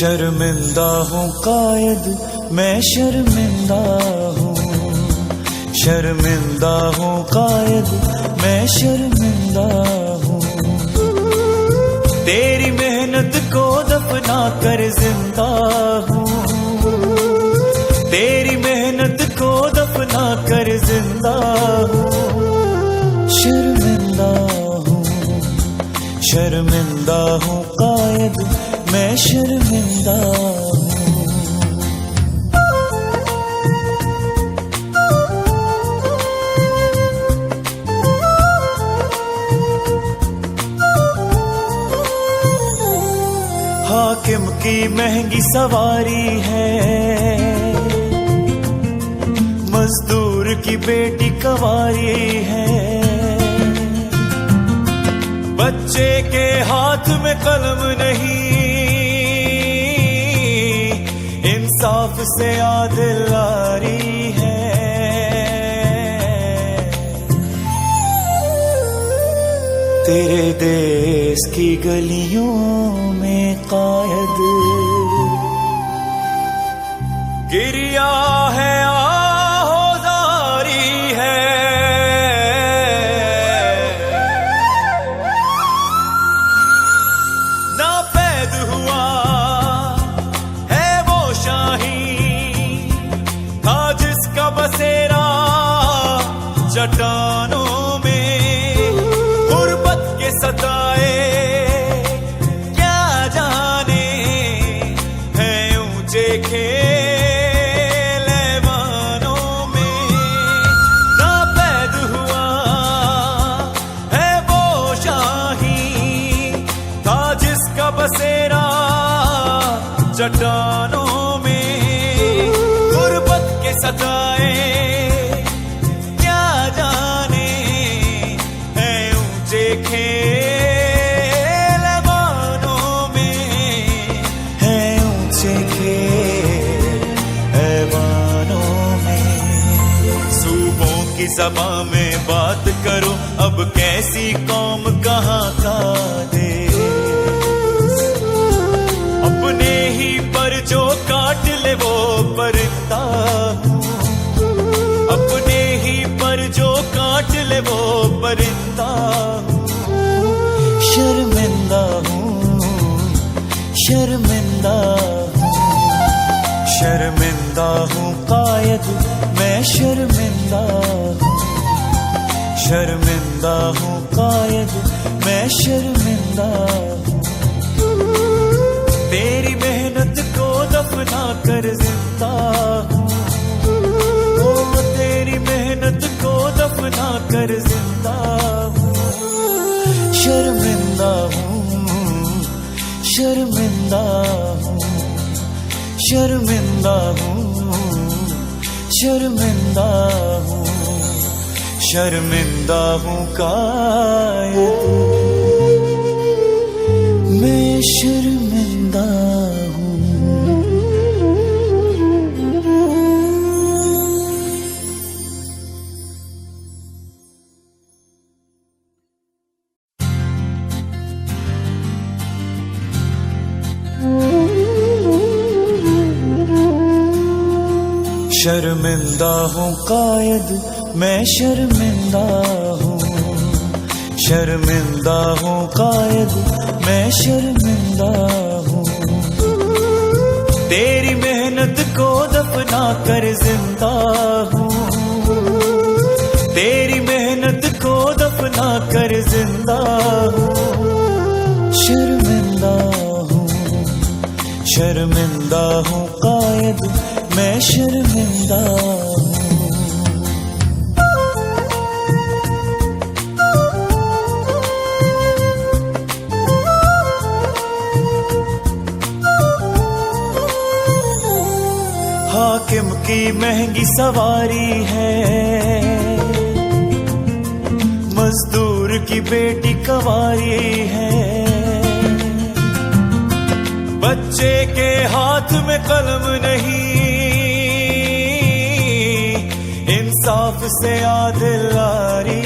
शर्मिंदा हूँ कायद मैं शर्मिंदा हूँ, शर्मिंदा हूँ कायद मैं शर्मिंदा हूँ। तेरी मेहनत को दफना कर जिंदा हूँ, तेरी मेहनत को दफना कर जिंदा हूँ। शर्मिंदा हूँ, शर्मिंदा हूँ कायद मैं शर्मिंदा हूँ। हाकिम की महंगी सवारी है, मजदूर की बेटी कवारी है। बच्चे के हाथ में कलम नहीं, इंसाफ से आदिलदारी है। तेरे देश की गलियों में कायद गिरिया है आहोजारी है। नापैद हुआ है वो शाही था जिसका बसेरा चट्टानों में। गुर्बत के सताए क्या जाने हैं ऊंचे खेल ऐवानों में। नापैद हुआ है वो शाही था जिसका बसेरा चट्टानों में। गुर्बत के सताए क्या जाने हैं ऊंचे खेल ऐवानों में, हैं ऊंचे खेल ऐवानों में। सूबों की ज़बां में बात करो अब कैसी कौम कहाँ का देश। अपने ही पर जो काट ले वो परिंदा हूँ, अपने ही पर जो काट ले वो परिंदा हूँ। शर्मिंदा हूँ, शर्मिंदा हूँ, शर्मिंदा हूँ कायद मैं शर्मिंदा हूँ, शर्मिंदा हूँ कायद मैं शर्मिंदा हूँ। तेरी मेहनत को दफना कर जिंदा हूँ, ओ तेरी मेहनत को दफना कर जिंदा हूँ। शर्मिंदा हूँ, शर्मिंदा हूँ, शर्मिंदा हूँ, शर्मिंदा हूँ, शर्मिंदा हूँ कायद मैं शर्मिंदा हूँ। शर्मिंदा हूँ कायद मैं शर्मिंदा हूँ, शर्मिंदा हूँ कायद मैं शर्मिंदा हूँ। तेरी मेहनत को दफना कर जिंदा हूँ, तेरी मेहनत को दफना कर जिंदा हूँ। शर्मिंदा हूँ, शर्मिंदा हूँ कायद मैं शर्मिंदा हूँ। हाकिम की महंगी सवारी है, मजदूर की बेटी कवारी है। बच्चे के हाथ में कलम नहीं, इंसाफ से आदिलदारी